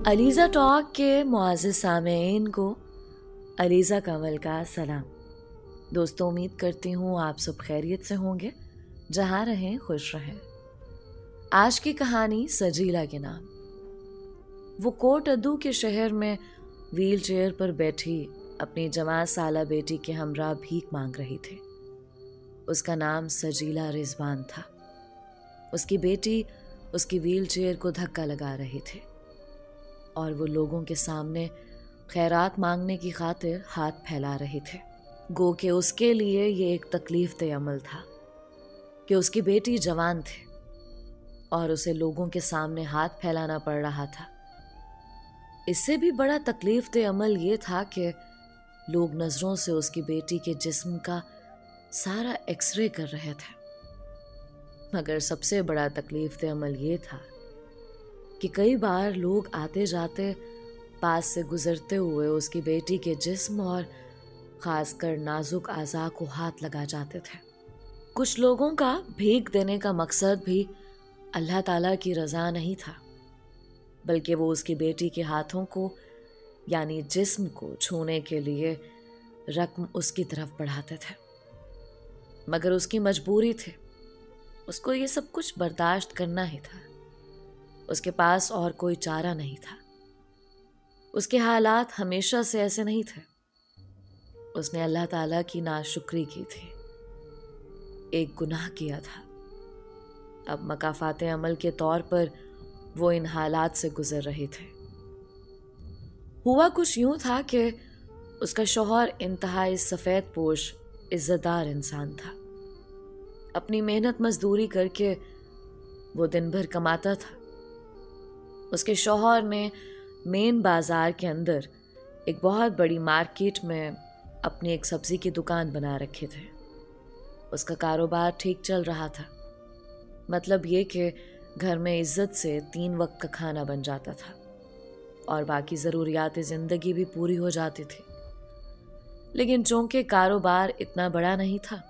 Aliza talk के मुआज़्ज़िज़ सामेईन को अलीज़ा कंवल का सलाम। दोस्तों, उम्मीद करती हूँ आप सब खैरियत से होंगे, जहाँ रहें खुश रहें। आज की कहानी सजीला के नाम। वो कोट अद्दू के शहर में व्हील चेयर पर बैठी अपनी जवान साला बेटी के हमरा भीख मांग रही थी। उसका नाम सजीला रिजवान था। उसकी बेटी उसकी व्हील चेयर को धक्का लगा रही थी और वो लोगों के सामने खैरात मांगने की खातिर हाथ फैला रहे थे। गो कि उसके लिए ये एक तकलीफ दे अमल था कि उसकी बेटी जवान थी और उसे लोगों के सामने हाथ फैलाना पड़ रहा था। इससे भी बड़ा तकलीफ दे अमल ये था कि लोग नज़रों से उसकी बेटी के जिस्म का सारा एक्सरे कर रहे थे। मगर सबसे बड़ा तकलीफ दे अमल ये था कि कई बार लोग आते जाते पास से गुजरते हुए उसकी बेटी के जिस्म और खासकर नाजुक आज़ा को हाथ लगा जाते थे। कुछ लोगों का भीख देने का मकसद भी अल्लाह ताला की रज़ा नहीं था, बल्कि वो उसकी बेटी के हाथों को यानी जिस्म को छूने के लिए रकम उसकी तरफ बढ़ाते थे। मगर उसकी मजबूरी थी, उसको ये सब कुछ बर्दाश्त करना ही था। उसके पास और कोई चारा नहीं था। उसके हालात हमेशा से ऐसे नहीं थे। उसने अल्लाह ताला की नाशुक्री की थी, एक गुनाह किया था। अब मकाफाते अमल के तौर पर वो इन हालात से गुजर रहे थे। हुआ कुछ यूं था कि उसका शौहर इंतहाई सफ़ेद पोश इज्जतदार इंसान था। अपनी मेहनत मजदूरी करके वो दिन भर कमाता था। उसके शौहर ने मेन बाज़ार के अंदर एक बहुत बड़ी मार्केट में अपनी एक सब्ज़ी की दुकान बना रखे थे। उसका कारोबार ठीक चल रहा था। मतलब ये कि घर में इज्जत से 3 वक्त का खाना बन जाता था और बाकी ज़रूरियात ज़िंदगी भी पूरी हो जाती थी। लेकिन चूंकि कारोबार इतना बड़ा नहीं था,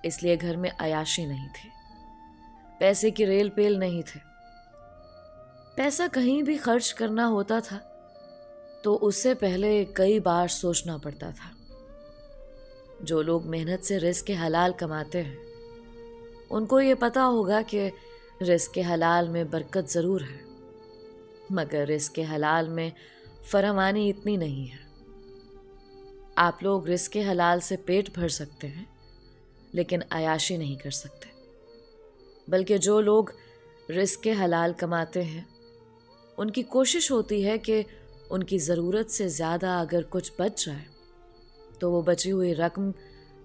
इसलिए घर में अयाशी नहीं थी, पैसे की रेल पेल नहीं थे। पैसा कहीं भी खर्च करना होता था तो उससे पहले कई बार सोचना पड़ता था। जो लोग मेहनत से रिज़्क़ हलाल कमाते हैं उनको ये पता होगा कि रिज़्क़ हलाल में बरकत ज़रूर है, मगर रिज़्क़ हलाल में फरामानी इतनी नहीं है। आप लोग रिज़्क़ हलाल से पेट भर सकते हैं लेकिन अयाशी नहीं कर सकते। बल्कि जो लोग रिज़्क़ हलाल कमाते हैं उनकी कोशिश होती है कि उनकी ज़रूरत से ज़्यादा अगर कुछ बच जाए तो वो बची हुई रकम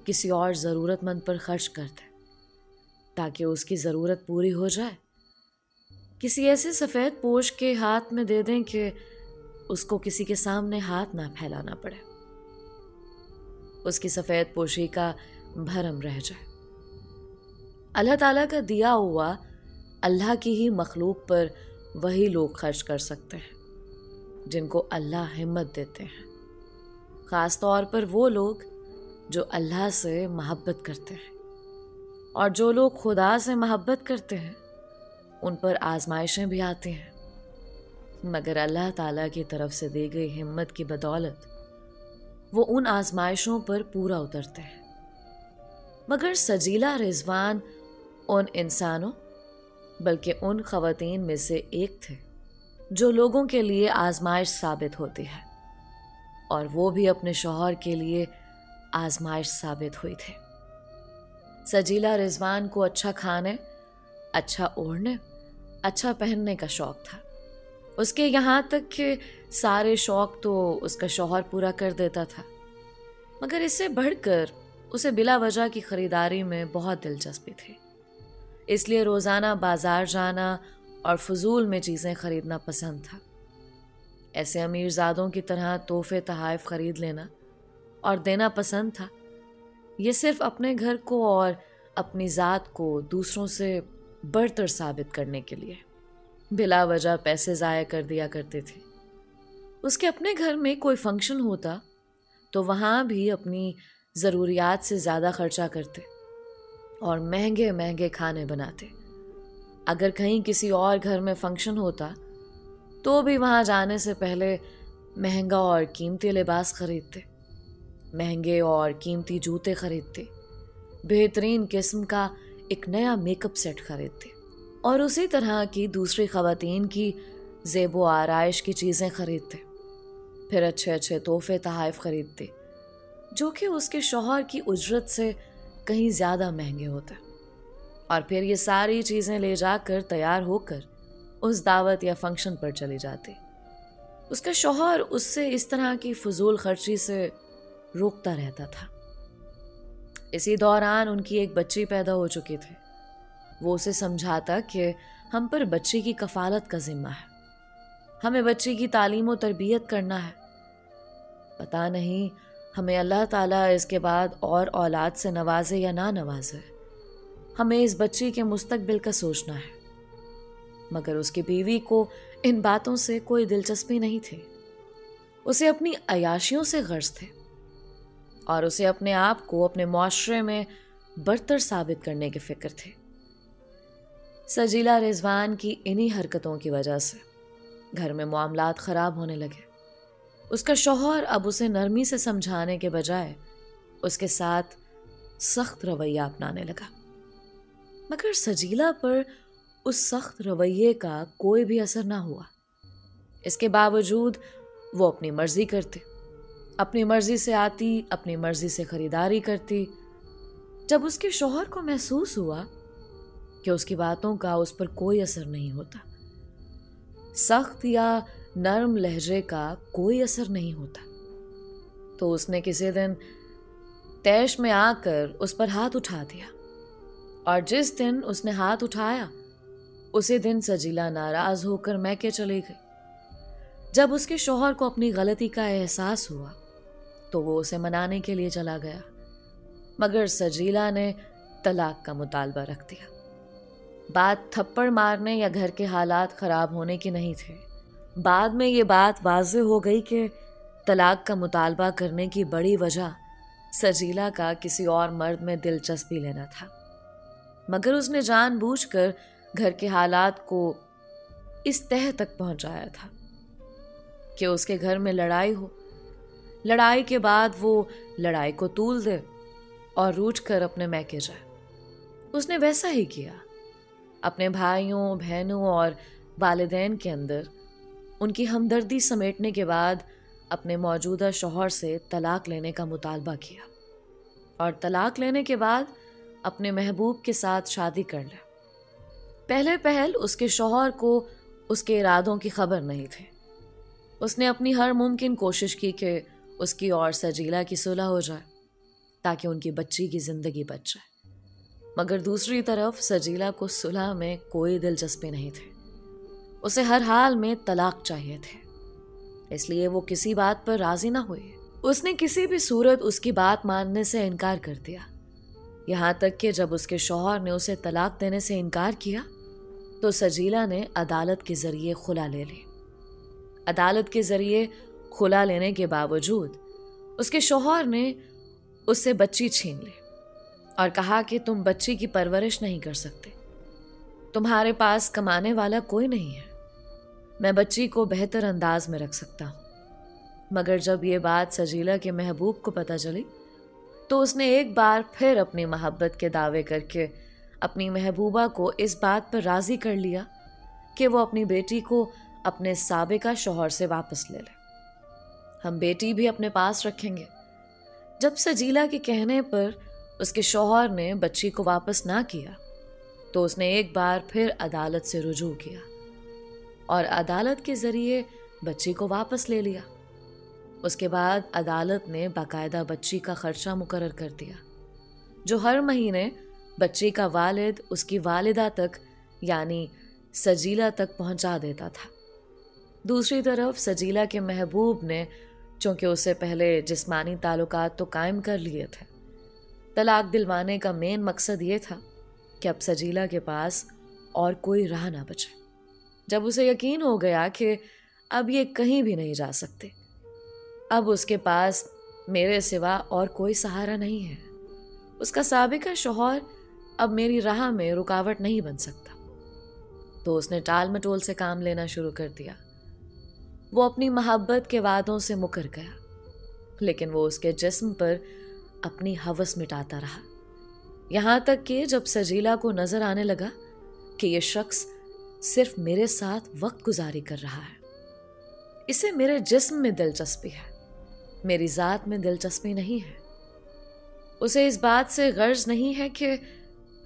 किसी और ज़रूरतमंद पर खर्च कर दें ताकि उसकी ज़रूरत पूरी हो जाए। किसी ऐसे सफ़ेद पोश के हाथ में दे दें कि उसको किसी के सामने हाथ ना फैलाना पड़े, उसकी सफ़ेद पोशी का भरम रह जाए। अल्लाह ताला का दिया हुआ अल्लाह की ही मखलूक पर वही लोग खर्च कर सकते हैं जिनको अल्लाह हिम्मत देते हैं। ख़ास तौर पर वो लोग जो अल्लाह से मोहब्बत करते हैं। और जो लोग खुदा से मोहब्बत करते हैं उन पर आजमाइशें भी आती हैं, मगर अल्लाह ताला की तरफ से दी गई हिम्मत की बदौलत वो उन आजमाइशों पर पूरा उतरते हैं। मगर सजीला रिजवान उन इंसानों बल्कि उन ख़वातीन में से एक थे जो लोगों के लिए आजमाइश साबित होती है, और वो भी अपने शौहर के लिए आजमाइश साबित हुई थी। सजीला रिजवान को अच्छा खाने, अच्छा ओढ़ने, अच्छा पहनने का शौक़ था। उसके यहाँ तक कि सारे शौक़ तो उसका शौहर पूरा कर देता था, मगर इससे बढ़कर उसे बिला वजह की ख़रीदारी में बहुत दिलचस्पी थी। इसलिए रोज़ाना बाज़ार जाना और फजूल में चीज़ें ख़रीदना पसंद था। ऐसे अमीरज़ादों की तरह तोहफ़े तहाइफ ख़रीद लेना और देना पसंद था। ये सिर्फ़ अपने घर को और अपनी ज़ात को दूसरों से बढ़तर साबित करने के लिए बिला वजह पैसे ज़ाया कर दिया करते थे। उसके अपने घर में कोई फंक्शन होता तो वहाँ भी अपनी ज़रूरियात से ज़्यादा खर्चा करते और महंगे महंगे खाने बनाते। अगर कहीं किसी और घर में फंक्शन होता तो भी वहाँ जाने से पहले महंगा और कीमती लिबास खरीदते, महंगे और कीमती जूते खरीदते, बेहतरीन किस्म का एक नया मेकअप सेट खरीदते और उसी तरह की दूसरी ख़वातीन की ज़ेबो आराइश की चीज़ें खरीदते। फिर अच्छे अच्छे तोहफे तोहफ़े खरीदते जो कि उसके शौहर की उजरत से कहीं ज़्यादा महंगे होते। और फिर ये सारी चीज़ें ले जाकर तैयार होकर उस दावत या फंक्शन पर चली जाती। उसका शौहर उससे इस तरह की फजूल खर्ची से रोकता रहता था। इसी दौरान उनकी एक बच्ची पैदा हो चुकी थी। वो उसे समझाता कि हम पर बच्ची की कफालत का जिम्मा है, हमें बच्ची की तालीम और तरबियत करना है। पता नहीं हमें अल्लाह ताला इसके बाद और औलाद से नवाजे या ना नवाजे, हमें इस बच्ची के मुस्तकबिल का सोचना है। मगर उसकी बीवी को इन बातों से कोई दिलचस्पी नहीं थी। उसे अपनी अयाशियों से गर्ज थे और उसे अपने आप को अपने मुआशरे में बरतर साबित करने की फिक्र थी। सजीला रिजवान की इन्हीं हरकतों की वजह से घर में मामलात ख़राब होने लगे। उसका शौहर अब उसे नरमी से समझाने के बजाय उसके साथ सख्त रवैया अपनाने लगा। मगर सजीला पर उस सख्त रवैये का कोई भी असर ना हुआ। इसके बावजूद वो अपनी मर्जी करती, अपनी मर्जी से आती, अपनी मर्जी से खरीदारी करती। जब उसके शौहर को महसूस हुआ कि उसकी बातों का उस पर कोई असर नहीं होता, सख्त या नरम लहजे का कोई असर नहीं होता, तो उसने किसी दिन तैश में आकर उस पर हाथ उठा दिया। और जिस दिन उसने हाथ उठाया उसी दिन सजीला नाराज होकर मैके चली गई। जब उसके शौहर को अपनी गलती का एहसास हुआ तो वो उसे मनाने के लिए चला गया, मगर सजीला ने तलाक का मुतालबा रख दिया। बात थप्पड़ मारने या घर के हालात खराब होने की नहीं थी। बाद में ये बात वाज़ेह हो गई कि तलाक का मुतालबा करने की बड़ी वजह सजीला का किसी और मर्द में दिलचस्पी लेना था। मगर उसने जानबूझकर घर के हालात को इस तह तक पहुंचाया था कि उसके घर में लड़ाई हो, लड़ाई के बाद वो लड़ाई को तूल दे और रूठ कर अपने मैके जाए। उसने वैसा ही किया। अपने भाइयों, बहनों और वालिदैन के अंदर उनकी हमदर्दी समेटने के बाद अपने मौजूदा शौहर से तलाक लेने का मुतालबा किया और तलाक लेने के बाद अपने महबूब के साथ शादी कर ले। पहले पहल उसके शौहर को उसके इरादों की खबर नहीं थी। उसने अपनी हर मुमकिन कोशिश की कि उसकी और सजीला की सुलह हो जाए ताकि उनकी बच्ची की ज़िंदगी बच जाए। मगर दूसरी तरफ सजीला को सुलह में कोई दिलचस्पी नहीं थी। उसे हर हाल में तलाक चाहिए थे, इसलिए वो किसी बात पर राजी ना हुई। उसने किसी भी सूरत उसकी बात मानने से इनकार कर दिया। यहाँ तक कि जब उसके शौहर ने उसे तलाक देने से इनकार किया तो सजीला ने अदालत के ज़रिए खुला ले ली। अदालत के ज़रिए खुला लेने के बावजूद उसके शौहर ने उससे बच्ची छीन ली और कहा कि तुम बच्ची की परवरिश नहीं कर सकते, तुम्हारे पास कमाने वाला कोई नहीं है, मैं बच्ची को बेहतर अंदाज में रख सकता हूँ। मगर जब ये बात सजीला के महबूब को पता चली तो उसने एक बार फिर अपनी मोहब्बत के दावे करके अपनी महबूबा को इस बात पर राज़ी कर लिया कि वो अपनी बेटी को अपने साबिका शौहर से वापस ले ले। हम बेटी भी अपने पास रखेंगे। जब सजीला के कहने पर उसके शौहर ने बच्ची को वापस ना किया तो उसने एक बार फिर अदालत से रुजू किया और अदालत के ज़रिए बच्ची को वापस ले लिया। उसके बाद अदालत ने बाकायदा बच्ची का खर्चा मुकर्रर कर दिया, जो हर महीने बच्ची का वालिद उसकी वालिदा तक यानी सजीला तक पहुंचा देता था। दूसरी तरफ सजीला के महबूब ने, चूँकि उससे पहले जिस्मानी ताल्लुकात तो कायम कर लिए थे, तलाक दिलवाने का मेन मकसद ये था कि अब सजीला के पास और कोई राह ना बचे। जब उसे यकीन हो गया कि अब ये कहीं भी नहीं जा सकते, अब उसके पास मेरे सिवा और कोई सहारा नहीं है, उसका साबिका शौहर अब मेरी राह में रुकावट नहीं बन सकता, तो उसने टाल मटोल से काम लेना शुरू कर दिया वो अपनी मोहब्बत के वादों से मुकर गया, लेकिन वो उसके जिस्म पर अपनी हवस मिटाता रहा। यहाँ तक कि जब सजीला को नजर आने लगा कि ये शख्स सिर्फ मेरे साथ वक्त गुजारी कर रहा है, इसे मेरे जिस्म में दिलचस्पी है, मेरी ज़ात में दिलचस्पी नहीं है, उसे इस बात से गर्ज नहीं है कि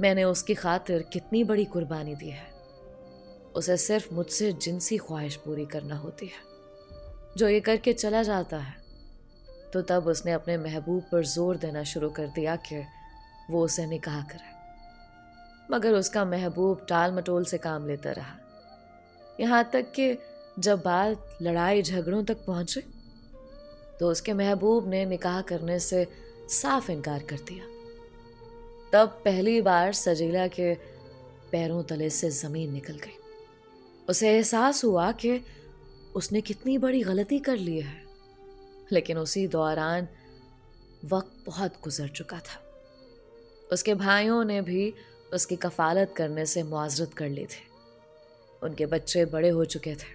मैंने उसकी खातिर कितनी बड़ी कुर्बानी दी है, उसे सिर्फ मुझसे जिनसी ख्वाहिश पूरी करना होती है। जो ये करके चला जाता है तो तब उसने अपने महबूब पर जोर देना शुरू कर दिया कि वो उसे निकाह करे, मगर उसका महबूब टाल मटोल से काम लेता रहा। यहाँ तक कि जब बात लड़ाई झगड़ों तक पहुंचे तो उसके महबूब ने निकाह करने से साफ इनकार कर दिया। तब पहली बार सजीला के पैरों तले से जमीन निकल गई। उसे एहसास हुआ कि उसने कितनी बड़ी गलती कर ली है, लेकिन उसी दौरान वक्त बहुत गुजर चुका था। उसके भाइयों ने भी उसकी कफालत करने से मुआज़रत कर ली थी, उनके बच्चे बड़े हो चुके थे।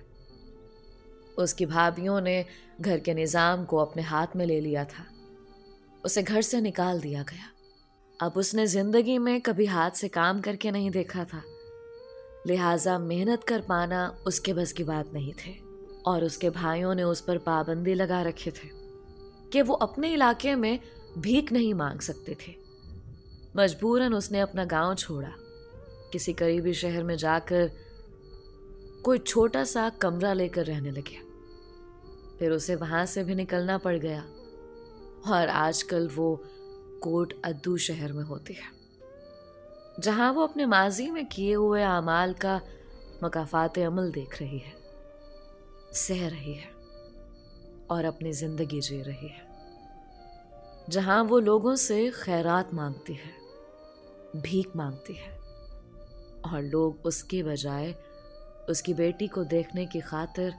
उसकी भाभियों ने घर के निज़ाम को अपने हाथ में ले लिया था, उसे घर से निकाल दिया गया। अब उसने ज़िंदगी में कभी हाथ से काम करके नहीं देखा था, लिहाजा मेहनत कर पाना उसके बस की बात नहीं थी, और उसके भाइयों ने उस पर पाबंदी लगा रखे थे कि वो अपने इलाके में भीख नहीं मांग सकते थे। मजबूरन उसने अपना गांव छोड़ा, किसी करीबी शहर में जाकर कोई छोटा सा कमरा लेकर रहने लगे। फिर उसे वहां से भी निकलना पड़ गया, और आजकल वो कोट अद्दू शहर में होती है, जहां वो अपने माजी में किए हुए आमाल का मकाफात अमल देख रही है, सह रही है और अपनी जिंदगी जी रही है, जहां वो लोगों से खैरात मांगती है, भीख मांगती है, और लोग उसके बजाय उसकी बेटी को देखने की खातिर,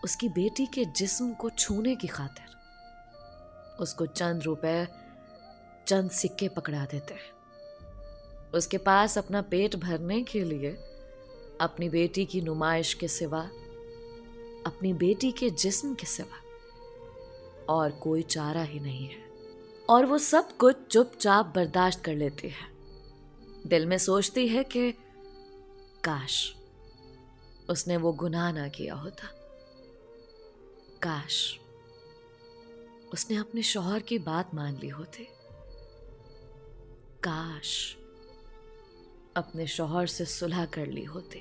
उसकी बेटी के जिस्म को छूने की खातिर उसको चंद रुपए, चंद सिक्के पकड़ा देते हैं। उसके पास अपना पेट भरने के लिए अपनी बेटी की नुमाइश के सिवा, अपनी बेटी के जिस्म के सिवा और कोई चारा ही नहीं है, और वो सब कुछ चुपचाप बर्दाश्त कर लेती है। दिल में सोचती है कि काश उसने वो गुनाह ना किया होता, काश उसने अपने शौहर की बात मान ली होती, काश अपने शौहर से सुलह कर ली होती,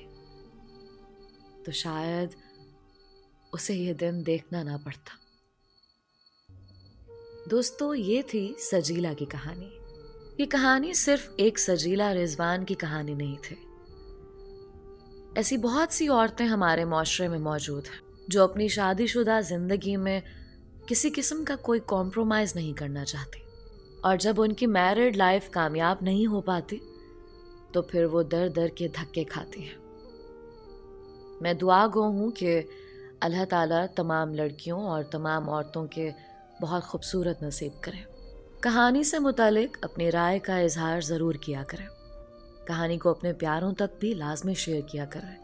तो शायद उसे ये दिन देखना ना पड़ता। दोस्तों, ये थी सजीला की कहानी। ये कहानी सिर्फ एक सजीला रिजवान की कहानी नहीं थी। ऐसी बहुत सी औरतें हमारे माशरे में मौजूद हैं जो अपनी शादीशुदा जिंदगी में किसी किस्म का कोई कॉम्प्रोमाइज नहीं करना चाहती, और जब उनकी मैरिड लाइफ कामयाब नहीं हो पाती तो फिर वो दर दर के धक्के खाती हैं। मैं दुआ गो हूँ कि अल्लाह ताला तमाम लड़कियों और तमाम औरतों के बहुत खूबसूरत नसीब करें। कहानी से मुतालिक अपनी राय का इजहार ज़रूर किया करें। कहानी को अपने प्यारों तक भी लाजमी शेयर किया करें।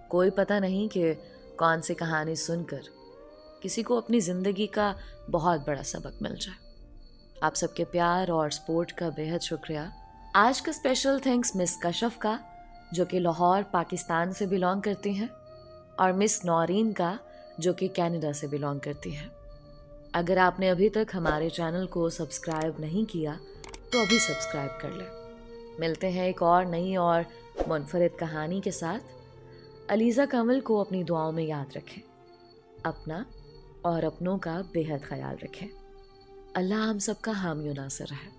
कोई पता नहीं कि कौन सी कहानी सुनकर किसी को अपनी ज़िंदगी का बहुत बड़ा सबक मिल जाए। आप सबके प्यार और सपोर्ट का बेहद शुक्रिया। आज का स्पेशल थैंक्स मिस कशफ का, जो कि लाहौर पाकिस्तान से बिलोंग करती हैं, और मिस नौरीन का, जो कि कनाडा से बिलोंग करती हैं। अगर आपने अभी तक हमारे चैनल को सब्सक्राइब नहीं किया तो अभी सब्सक्राइब कर लें। मिलते हैं एक और नई और मुनफरिद कहानी के साथ। अलीज़ा कमल को अपनी दुआओं में याद रखें। अपना और अपनों का बेहद ख्याल रखें। अल्लाह हम सबका हामी नासिर है।